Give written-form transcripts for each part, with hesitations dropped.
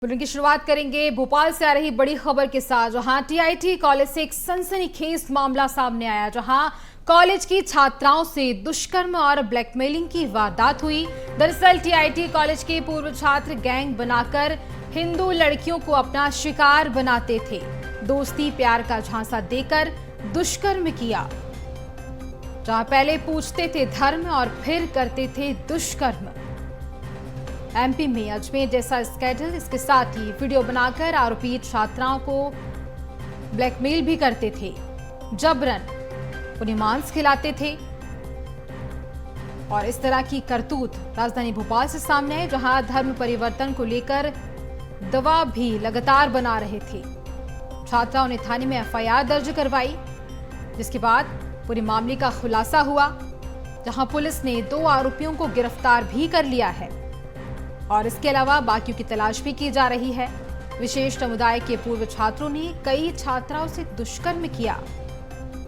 Bulletin की शुरुआत करेंगे भोपाल से आ रही बड़ी खबर के साथ, जहां टीआईटी कॉलेज से एक सनसनीखेज मामला सामने आया, जहां कॉलेज की छात्राओं से दुष्कर्म और ब्लैकमेलिंग की वारदात हुई। दरअसल टीआईटी कॉलेज के पूर्व छात्र गैंग बनाकर हिंदू लड़कियों को अपना शिकार बनाते थे। दोस्ती प्यार का झांसा देकर दुष्कर्म किया, जहां पहले पूछते थे धर्म और फिर करते थे दुष्कर्म। एमपी में अजमेर जैसा स्कैंडल, इसके साथ ही वीडियो बनाकर आरोपी छात्राओं को ब्लैकमेल भी करते थे, जबरन उन्हें मांस खिलाते थे। और इस तरह की करतूत राजधानी भोपाल से सामने है, जहां धर्म परिवर्तन को लेकर दबाव भी लगातार बना रहे थे। छात्राओं ने थाने में एफआईआर दर्ज करवाई, जिसके बाद पूरे मामले का खुलासा हुआ, जहां पुलिस ने 2 आरोपियों को गिरफ्तार भी कर लिया है और इसके अलावा बाकियों की तलाश भी की जा रही है। विशेष समुदाय के पूर्व छात्रों ने कई छात्राओं से दुष्कर्म किया।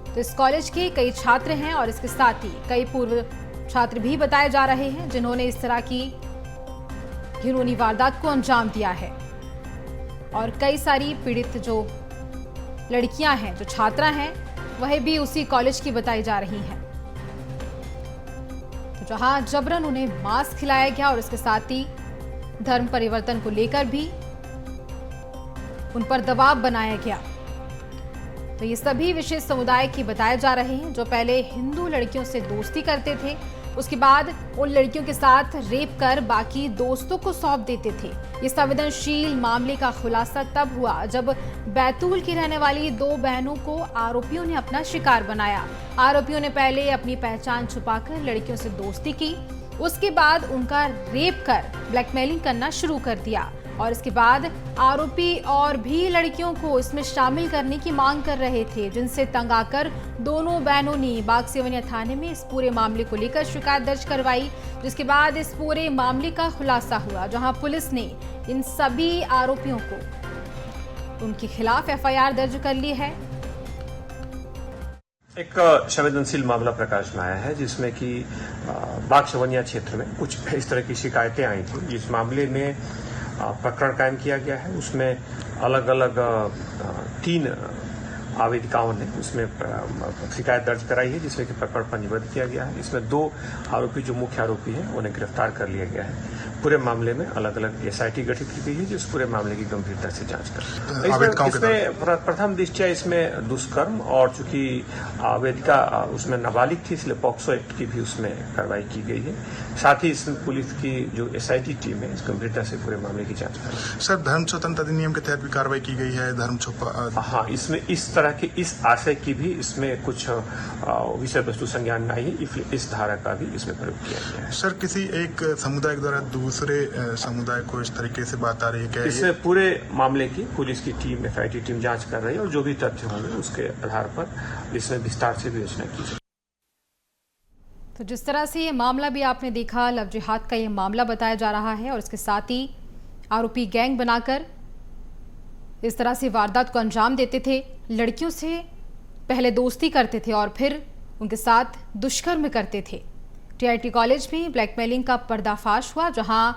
तो इस कॉलेज के कई छात्र हैं और इसके साथ ही कई पूर्व छात्र भी बताए जा रहे हैं, जिन्होंने इस तरह की घिनौनी वारदात को अंजाम दिया है। और कई सारी पीड़ित जो लड़कियां हैं, जो छात्रा हैं, वह भी उसी कॉलेज की बताई जा रही हैं। तो जहां जबरन उन्हें मांस खिलाया गया और इसके साथ ही धर्म परिवर्तन को लेकर भी उन पर दबाव बनाया गया। तो ये सभी विशेष समुदाय की बताए जा रहे हैं, जो पहले हिंदू लड़कियों से दोस्ती करते थे, उसके बाद उन लड़कियों के साथ रेप कर बाकी दोस्तों को सौंप देते थे। ये संवेदनशील मामले का खुलासा तब हुआ जब बैतूल की रहने वाली 2 बहनों को आरोपियों ने अपना शिकार बनाया। आरोपियों ने पहले अपनी पहचान छुपाकर लड़कियों से दोस्ती की, उसके बाद उनका रेप कर ब्लैकमेलिंग करना शुरू कर दिया और इसके बाद आरोपी और भी लड़कियों को इसमें शामिल करने की मांग कर रहे थे, जिनसे तंग आकर दोनों बहनों ने बाग-सिवनिया थाने में इस पूरे मामले को लेकर शिकायत दर्ज करवाई, जिसके बाद इस पूरे मामले का खुलासा हुआ, जहां पुलिस ने इन सभी आरोपियों को उनके खिलाफ एफआईआर दर्ज कर ली है। एक संवेदनशील मामला प्रकाश में आया है, जिसमें कि बाग-सिवनिया क्षेत्र में कुछ इस तरह की शिकायतें आई थी। इस मामले में प्रकरण कायम किया गया है। उसमें अलग अलग 3 आवेदिकाओं ने उसमें शिकायत दर्ज कराई है, जिसमें कि प्रकरण पंजीबद्ध किया गया है। इसमें 2 आरोपी जो मुख्य आरोपी हैं, उन्हें गिरफ्तार कर लिया गया है। पूरे मामले में अलग अलग एसआईटी गठित की गई है, जो इस पूरे मामले की गंभीरता से जांच कर रही है। इसमें प्रथम दृष्टया इसमें दुष्कर्म और चूंकि आवेदिका उसमें नाबालिग थी, इसलिए पॉक्सो एक्ट की भी उसमें कार्रवाई की गई है। साथ ही इसमें पुलिस की जो एसआईटी टीम है, इस गंभीरता से पूरे मामले की जांच कर रही है। सर, धर्म स्वतंत्र अधिनियम के तहत भी कार्रवाई की गई है, धर्म छुपा। हाँ, इसमें इस तरह के इस आशय की भी इसमें कुछ विषय वस्तु संज्ञान में आई है, इसलिए इस धारा का भी इसमें प्रयोग किया गया है। सर, किसी एक समुदाय के द्वारा दूसरे समुदाय को इस तरीके से बात आ रही है क्या? इसमें पूरे मामले की पुलिस की टीम, एफआईटी टीम जांच कर रही है और जो भी तथ्य होंगे उसके आधार पर इसमें विस्तार से विवेचना की जाएगी। तो जिस तरह से ये मामला भी आपने देखा, लव जिहाद का ये मामला बताया जा रहा है और इसके साथ ही आरोपी गैंग बनाकर इस तरह से वारदात को अंजाम देते थे। लड़कियों से पहले दोस्ती करते थे और फिर उनके साथ दुष्कर्म करते थे। टीआईटी कॉलेज में ब्लैकमेलिंग का पर्दाफाश हुआ, जहां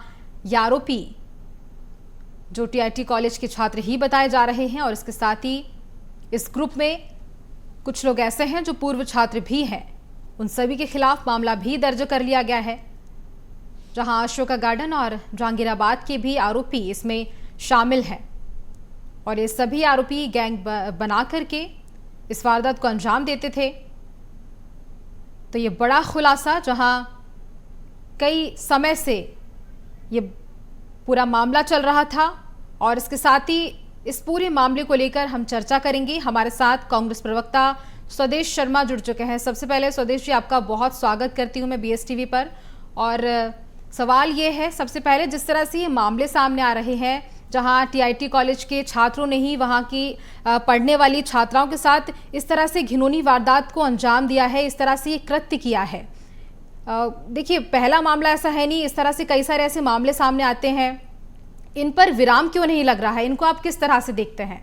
ये आरोपी जो टीआईटी कॉलेज के छात्र ही बताए जा रहे हैं और इसके साथ ही इस ग्रुप में कुछ लोग ऐसे हैं जो पूर्व छात्र भी हैं। उन सभी के खिलाफ मामला भी दर्ज कर लिया गया है, जहां अशोका गार्डन और जहांगीराबाद के भी आरोपी इसमें शामिल हैं और ये सभी आरोपी गैंग बना करके इस वारदात को अंजाम देते थे। तो ये बड़ा खुलासा, जहां कई समय से ये पूरा मामला चल रहा था और इसके साथ ही इस पूरे मामले को लेकर हम चर्चा करेंगे। हमारे साथ कांग्रेस प्रवक्ता स्वदेश शर्मा जुड़ चुके हैं। सबसे पहले स्वदेश जी, आपका बहुत स्वागत करती हूं मैं बीएसटीवी पर। और सवाल ये है, सबसे पहले जिस तरह से ये मामले सामने आ रहे हैं, जहां टीआईटी कॉलेज के छात्रों ने ही वहां की पढ़ने वाली छात्राओं के साथ इस तरह से घिनौनी वारदात को अंजाम दिया है, इस तरह से ये कृत्य किया है। देखिए, पहला मामला ऐसा है नहीं, इस तरह से कई सारे ऐसे मामले सामने आते हैं। इन पर विराम क्यों नहीं लग रहा है? इनको आप किस तरह से देखते हैं?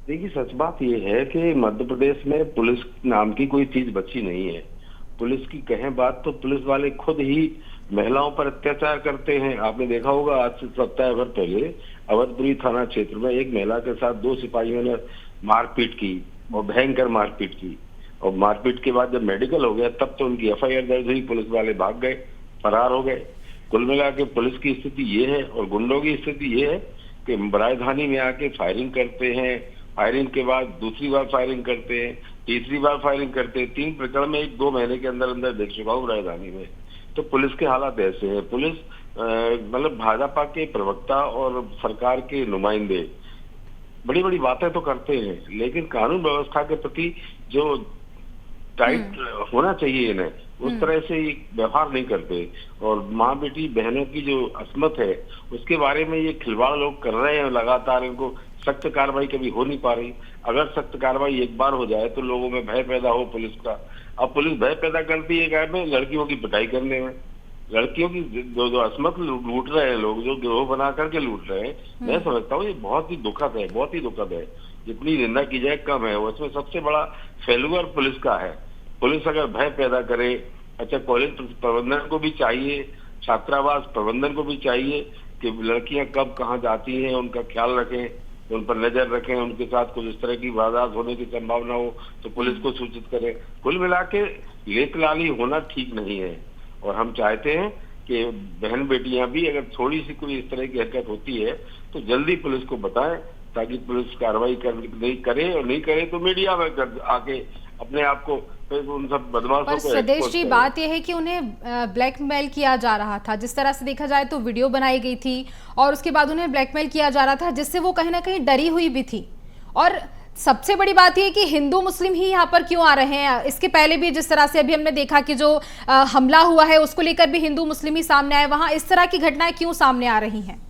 देखिए, सच बात यह है कि मध्य प्रदेश में पुलिस नाम की कोई चीज बची नहीं है। पुलिस की कहें बात तो पुलिस वाले खुद ही महिलाओं पर अत्याचार करते हैं। आपने देखा होगा, आज से सप्ताह भर पहले अवधपुरी थाना क्षेत्र में एक महिला के साथ 2 सिपाहियों ने मारपीट की और भयंकर मारपीट की। और मारपीट के बाद जब मेडिकल हो गया तब तो उनकी FIR दर्ज हुई, पुलिस वाले भाग गए, फरार हो गए। कुल मिला के पुलिस की स्थिति ये है और गुंडों की स्थिति ये है कि राजधानी में आके फायरिंग करते हैं, फायरिंग के बाद दूसरी बार फायरिंग करते हैं, तीसरी बार फायरिंग करते हैं। 3 प्रकरण में 1-2 महीने के अंदर अंदर देख चुका हूँ राजधानी में। तो पुलिस के हालात ऐसे हैं। पुलिस मतलब भाजपा के प्रवक्ता और सरकार के नुमाइंदे बड़ी बड़ी बातें तो करते हैं, लेकिन कानून व्यवस्था के प्रति जो टाइट होना चाहिए इन्हें, उस तरह से व्यवहार नहीं करते। और माँ बेटी बहनों की जो असमत है उसके बारे में ये खिलवाड़ लोग कर रहे हैं लगातार। इनको सख्त कार्रवाई कभी हो नहीं पा रही। अगर सख्त कार्रवाई एक बार हो जाए तो लोगों में भय पैदा हो पुलिस का। अब पुलिस भय पैदा करती है क्या में, लड़कियों की पिटाई करने में। लड़कियों की जो असमत लूट रहे हैं लोग, जो गिरोह बना करके लूट रहे हैं, मैं समझता हूँ ये बहुत ही दुखद है, बहुत ही दुखद है। जितनी निंदा की जाए कम है। उसमें सबसे बड़ा फेल्यूर पुलिस का है। पुलिस अगर भय पैदा करे, अच्छा कॉलेज प्रबंधन को भी चाहिए, छात्रावास प्रबंधन को भी चाहिए कि लड़कियां कब कहाँ जाती हैं उनका ख्याल रखें, उन पर नजर रखें, उनके साथ कुछ इस तरह की वारदात होने की संभावना हो तो पुलिस को सूचित करें। कुल मिला के लेतलाली होना ठीक नहीं है। और हम चाहते हैं कि बहन बेटियां भी अगर थोड़ी सी कोई इस तरह की हरकत होती है तो जल्दी पुलिस को बताएं, ताकि पुलिस कार्रवाई करे और नहीं करे तो मीडिया में आके अपने आप को उन सब बदमाशों पर को। स्वदेश जी, बात यह है कि उन्हें ब्लैकमेल किया जा रहा था। जिस तरह से देखा जाए तो वीडियो बनाई गई थी और उसके बाद उन्हें ब्लैकमेल किया जा रहा था, जिससे वो कहीं ना कहीं डरी हुई भी थी। और सबसे बड़ी बात यह कि हिंदू मुस्लिम ही यहाँ पर क्यों आ रहे हैं। इसके पहले भी जिस तरह से अभी हमने देखा कि जो हमला हुआ है उसको लेकर भी हिंदू मुस्लिम ही सामने आए, वहां इस तरह की घटनाएं क्यों सामने आ रही हैं?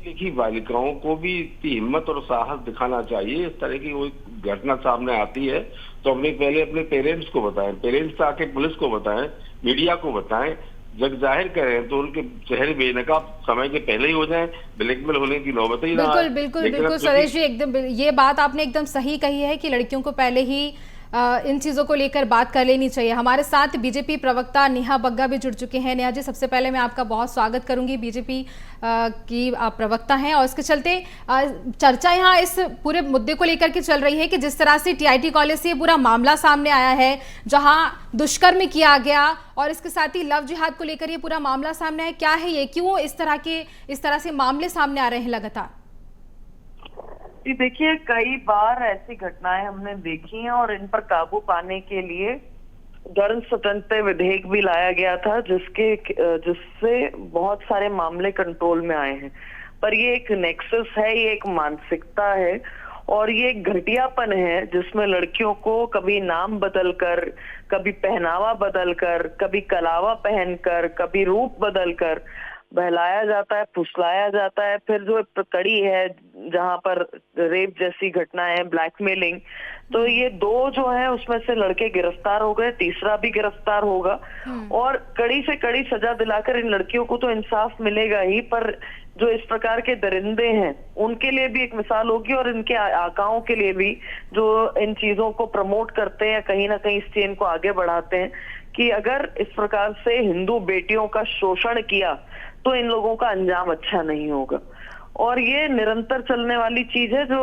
देखिए, बालिकाओं को भी इतनी हिम्मत और साहस दिखाना चाहिए। इस तरह की कोई घटना सामने आती है तो हमने पहले अपने पेरेंट्स को बताएं, पेरेंट्स आके पुलिस को बताएं, मीडिया को बताएं, जग जाहिर करें तो उनके चेहरे बेनकाब समय के पहले ही हो जाएं, ब्लैकमेल होने की नौबत ही ना आए। बिल्कुल बिल्कुल बिल्कुल सुरेश जी, एकदम ये बात आपने एकदम सही कही है कि लड़कियों को पहले ही इन चीज़ों को लेकर बात कर लेनी चाहिए। हमारे साथ बीजेपी प्रवक्ता नेहा बग्गा भी जुड़ चुके हैं। नेहा जी, सबसे पहले मैं आपका बहुत स्वागत करूंगी। बीजेपी की आप प्रवक्ता हैं और इसके चलते चर्चा यहाँ इस पूरे मुद्दे को लेकर के चल रही है कि जिस तरह से TIT कॉलेज से ये पूरा मामला सामने आया है, जहां दुष्कर्म किया गया और इसके साथ ही लव जिहाद को लेकर ये पूरा मामला सामने आया। क्या है ये, क्यों इस तरह से मामले सामने आ रहे हैं लगातार? जी देखिए, कई बार ऐसी घटनाएं हमने देखी हैं और इन पर काबू पाने के लिए धर्म स्वतंत्रता विधेयक भी लाया गया था, जिससे बहुत सारे मामले कंट्रोल में आए हैं। पर ये एक नेक्सस है, ये एक मानसिकता है और ये एक घटियापन है जिसमें लड़कियों को कभी नाम बदलकर, कभी पहनावा बदलकर, कभी कलावा पहनकर, कभी रूप बदलकर बहलाया जाता है, फुसलाया जाता है। फिर जो कड़ी है जहां पर रेप जैसी घटनाएं हैं, ब्लैकमेलिंग, तो ये 2 जो है उसमें से लड़के गिरफ्तार हो गए, तीसरा भी गिरफ्तार होगा और कड़ी से कड़ी सजा दिलाकर इन लड़कियों को तो इंसाफ मिलेगा ही, पर जो इस प्रकार के दरिंदे हैं उनके लिए भी एक मिसाल होगी और इनके आकाओं के लिए भी, जो इन चीजों को प्रमोट करते हैं, कहीं ना कहीं इस चेन को आगे बढ़ाते हैं कि अगर इस प्रकार से हिंदू बेटियों का शोषण किया तो इन लोगों का अंजाम अच्छा नहीं होगा। और ये निरंतर चलने वाली चीज है जो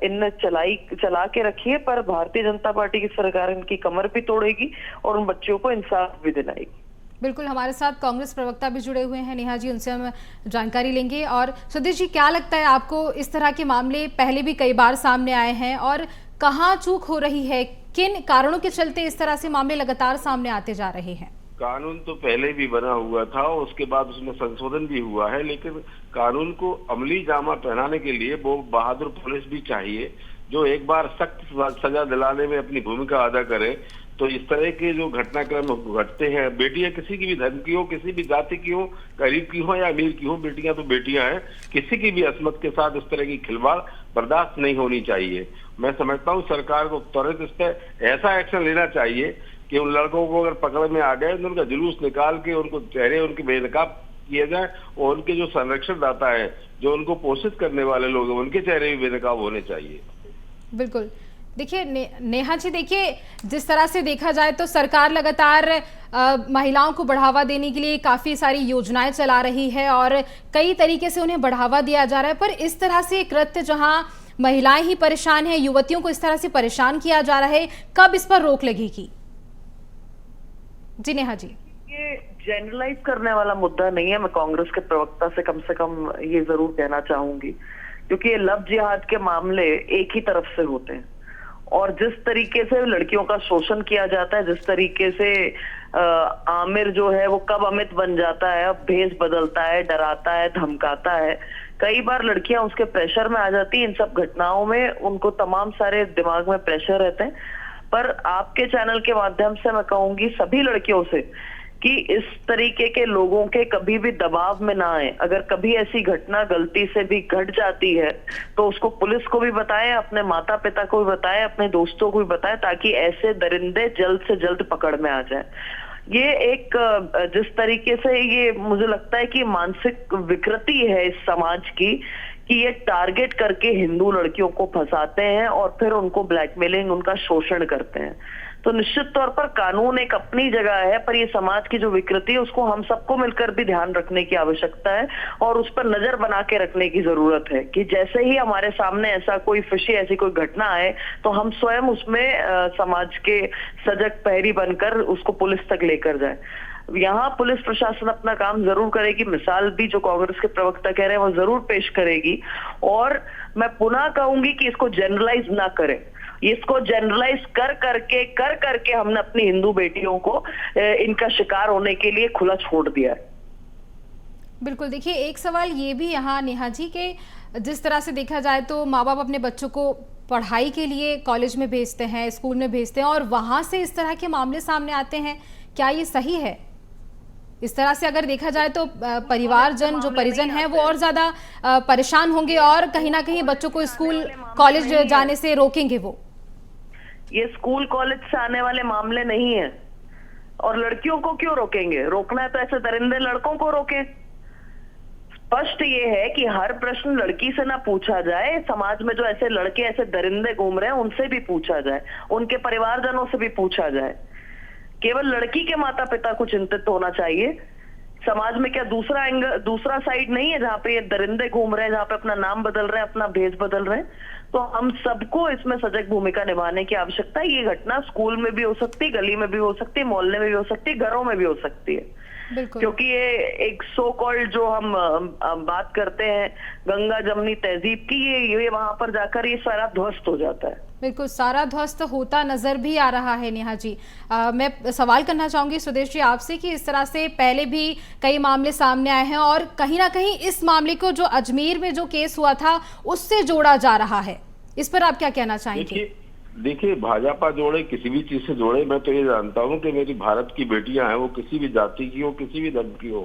इनने चला के रखी है, पर भारतीय जनता पार्टी की सरकार इनकी कमर भी तोड़ेगी और उन बच्चों को इंसाफ भी दिलाएगी। बिल्कुल, हमारे साथ कांग्रेस प्रवक्ता भी जुड़े हुए हैं नेहा जी, उनसे हम जानकारी लेंगे। और सुदेश जी, क्या लगता है आपको, इस तरह के मामले पहले भी कई बार सामने आए हैं और कहाँ चूक हो रही है, किन कारणों के चलते इस तरह से मामले लगातार सामने आते जा रहे हैं? कानून तो पहले भी बना हुआ था, उसके बाद उसमें संशोधन भी हुआ है, लेकिन कानून को अमली जामा पहनाने के लिए वो बहादुर पुलिस भी चाहिए जो एक बार सख्त सजा दिलाने में अपनी भूमिका अदा करे। तो इस तरह के जो घटनाक्रम घटते हैं, बेटियां किसी की भी धर्म की हो, किसी भी जाति की हो, गरीब की हो या अमीर की हो, बेटियां तो बेटियां हैं। किसी की भी असमत के साथ इस तरह की खिलवाड़ बर्दाश्त नहीं होनी चाहिए। मैं समझता हूँ सरकार को तुरंत इस पर ऐसा एक्शन लेना चाहिए कि उन लड़कों को अगर पकड़ में आ गए तो उनका जुलूस निकाल के उनको चेहरे उनके बेनकाब किए जाए और उनके जो संरक्षण दाता है, जो उनको पोषित करने वाले लोग हैं, उनके चेहरे भी बेनकाब होने चाहिए। बिल्कुल देखिए नेहा जी, देखिए जिस तरह से देखा जाए तो सरकार लगातार महिलाओं को बढ़ावा देने के लिए काफ़ी सारी योजनाएं चला रही है और कई तरीके से उन्हें बढ़ावा दिया जा रहा है, पर इस तरह से कृत्य जहां महिलाएं ही परेशान हैं, युवतियों को इस तरह से परेशान किया जा रहा है, कब इस पर रोक लगेगी? जी नेहा जी। ये जनरलाइज करने वाला मुद्दा नहीं है। मैं कांग्रेस के प्रवक्ता से कम ये जरूर कहना चाहूंगी, क्योंकि ये लव जिहाद के मामले एक ही तरफ से होते हैं और जिस तरीके से लड़कियों का शोषण किया जाता है, जिस तरीके से आमिर जो है वो कब अमित बन जाता है, अब भेष बदलता है, डराता है, धमकाता है, कई बार लड़कियां उसके प्रेशर में आ जाती हैं। इन सब घटनाओं में उनको तमाम सारे दिमाग में प्रेशर रहते हैं। पर आपके चैनल के माध्यम से मैं कहूंगी सभी लड़कियों से कि इस तरीके के लोगों के कभी भी दबाव में ना आए। अगर कभी ऐसी घटना गलती से भी घट जाती है तो उसको पुलिस को भी बताएं, अपने माता पिता को भी बताएं, अपने दोस्तों को भी बताएं, ताकि ऐसे दरिंदे जल्द से जल्द पकड़ में आ जाए। ये एक जिस तरीके से ये मुझे लगता है कि मानसिक विकृति है इस समाज की कि ये टारगेट करके हिंदू लड़कियों को फंसाते हैं और फिर उनको ब्लैकमेलिंग, उनका शोषण करते हैं। तो निश्चित तौर पर कानून एक अपनी जगह है, पर ये समाज की जो विकृति है उसको हम सबको मिलकर भी ध्यान रखने की आवश्यकता है और उस पर नजर बना के रखने की जरूरत है कि जैसे ही हमारे सामने ऐसा कोई फिशी, ऐसी कोई घटना आए तो हम स्वयं उसमें समाज के सजग प्रहरी बनकर उसको पुलिस तक लेकर जाए। यहाँ पुलिस प्रशासन अपना काम जरूर करेगी, मिसाल भी जो कांग्रेस के प्रवक्ता कह रहे हैं वो जरूर पेश करेगी। और मैं पुनः कहूंगी कि इसको जनरलाइज ना करें। इसको जनरलाइज कर करके हमने अपनी हिंदू बेटियों को इनका शिकार होने के लिए खुला छोड़ दिया है। बिल्कुल, देखिए एक सवाल ये भी यहाँ नेहा जी के जिस तरह से देखा जाए तो माँ बाप अपने बच्चों को पढ़ाई के लिए कॉलेज में भेजते हैं, स्कूल में भेजते हैं और वहां से इस तरह के मामले सामने आते हैं, क्या ये सही है? इस तरह से अगर देखा जाए तो परिवारजन जो परिजन हैं वो और ज्यादा परेशान होंगे और कहीं ना कहीं बच्चों को स्कूल कॉलेज जाने से रोकेंगे। वो ये स्कूल कॉलेज से आने वाले मामले नहीं है और लड़कियों को क्यों रोकेंगे? रोकना है तो ऐसे दरिंदे लड़कों को रोके। स्पष्ट ये है कि हर प्रश्न लड़की से ना पूछा जाए, समाज में जो ऐसे लड़के, ऐसे दरिंदे घूम रहे हैं उनसे भी पूछा जाए, उनके परिवारजनों से भी पूछा जाए। केवल लड़की के माता पिता को चिंतित होना चाहिए। समाज में क्या दूसरा साइड नहीं है जहाँ पे ये दरिंदे घूम रहे हैं, जहाँ पे अपना नाम बदल रहे हैं, अपना भेष बदल रहे हैं? तो हम सबको इसमें सजग भूमिका निभाने की आवश्यकता है। ये घटना स्कूल में भी हो सकती है, गली में भी हो सकती है, मोहल्ले में भी हो सकती है, घरों में भी हो सकती है। क्योंकि ये एक सो कॉल्ड जो हम बात करते हैं गंगा जमनी तहजीब की, ये वहां पर जाकर ये सारा ध्वस्त हो जाता है। बिल्कुल, सारा ध्वस्त होता नजर भी आ रहा है। नेहा जी, मैं सवाल करना चाहूंगी सुदेश जी आपसे कि इस तरह से पहले भी कई मामले सामने आए हैं और कहीं ना कहीं इस मामले को जो अजमेर में जो केस हुआ था उससे जोड़ा जा रहा है, इस पर आप क्या कहना चाहेंगे? देखिए भाजपा जोड़े, किसी भी चीज से जोड़े, मैं तो ये जानता हूँ कि मेरी भारत की बेटियां हैं, वो किसी भी जाति की हो, किसी भी धर्म की हो,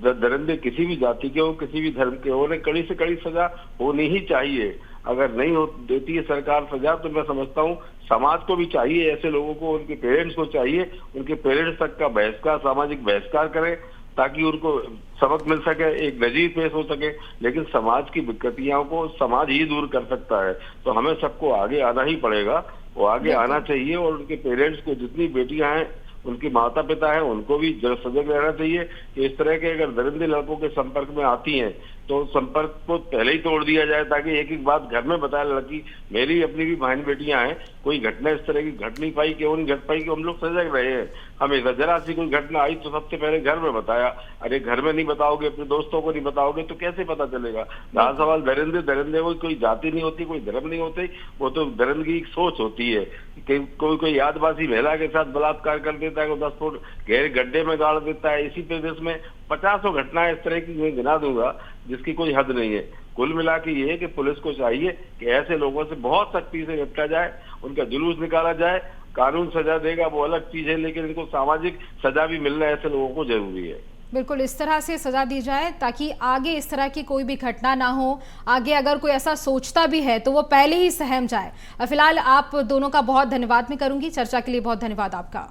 दरिंदे किसी भी जाति के हो, किसी भी धर्म के हो, उन्हें कड़ी से कड़ी सजा होनी ही चाहिए। अगर नहीं देती है सरकार सजा तो मैं समझता हूँ समाज को भी चाहिए, ऐसे लोगों को, उनके पेरेंट्स को चाहिए, उनके पेरेंट्स तक का बहिष्कार, सामाजिक बहिष्कार करें ताकि उनको सबक मिल सके, एक नजीर पेश हो सके। लेकिन समाज की विकृतियों को समाज ही दूर कर सकता है, तो हमें सबको आगे आना ही पड़ेगा। वो आगे आना चाहिए और उनके पेरेंट्स को, जितनी बेटियां हैं, उनके माता पिता हैं, उनको भी सजग रहना चाहिए कि इस तरह के अगर दरिंदे लड़कों के संपर्क में आती हैं तो संपर्क को पहले ही तोड़ दिया जाए, ताकि एक एक बात घर में बताए लड़की, मेरी अपनी भी बहन बेटियां हैं, कोई घटना इस तरह की घट नहीं पाई, क्यों नहीं घट पाई कि हम लोग सजग रहे हैं। हमेशा जरा सी कोई घटना आई तो सबसे पहले घर में बताया। अरे घर में नहीं बताओगे, अपने दोस्तों को नहीं बताओगे तो कैसे पता चलेगा? रहा सवाल दरिंदे कोई जाति नहीं होती, कोई धर्म नहीं होती, वो तो दरिंदगी की सोच होती है। कोई यादवासी महिला के साथ बलात्कार कर देता है, 10 फुट गहरे गड्ढे में गाड़ देता है। इसी प्रदेश में 50 घटनाएं इस तरह की मैं गिना दूंगा जिसकी कोई हद नहीं है। कुल मिला के ये है कि पुलिस को चाहिए कि ऐसे लोगों से बहुत सख्ती से निपटा जाए, उनका जुलूस निकाला जाए। कानून सजा देगा वो अलग चीज है, लेकिन इनको सामाजिक सजा भी मिलना ऐसे लोगों को जरूरी है। बिल्कुल, इस तरह से सजा दी जाए ताकि आगे इस तरह की कोई भी घटना ना हो। आगे अगर कोई ऐसा सोचता भी है तो वो पहले ही सहम जाए। फिलहाल आप दोनों का बहुत धन्यवाद मैं करूंगी। चर्चा के लिए बहुत धन्यवाद आपका।